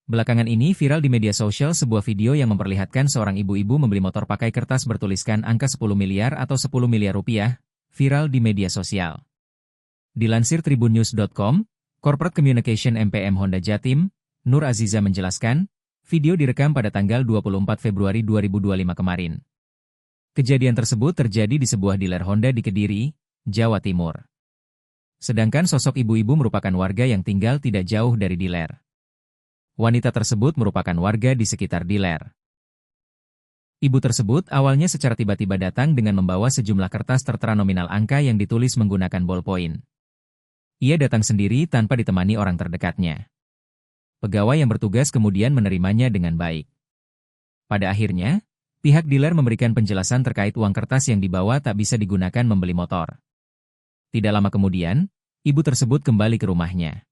Belakangan ini viral di media sosial sebuah video yang memperlihatkan seorang ibu-ibu membeli motor pakai kertas bertuliskan angka 10 miliar atau 10 miliar rupiah, viral di media sosial. Dilansir tribunnews.com, Corporate Communication MPM Honda Jatim, Nur Aziza menjelaskan, video direkam pada tanggal 24 Februari 2025 kemarin. Kejadian tersebut terjadi di sebuah dealer Honda di Kediri, Jawa Timur. Sedangkan sosok ibu-ibu merupakan warga yang tinggal tidak jauh dari dealer. Wanita tersebut merupakan warga di sekitar dealer. Ibu tersebut awalnya secara tiba-tiba datang dengan membawa sejumlah kertas tertera nominal angka yang ditulis menggunakan ballpoint. Ia datang sendiri tanpa ditemani orang terdekatnya. Pegawai yang bertugas kemudian menerimanya dengan baik. Pada akhirnya, pihak dealer memberikan penjelasan terkait uang kertas yang dibawa tak bisa digunakan membeli motor. Tidak lama kemudian, ibu tersebut kembali ke rumahnya.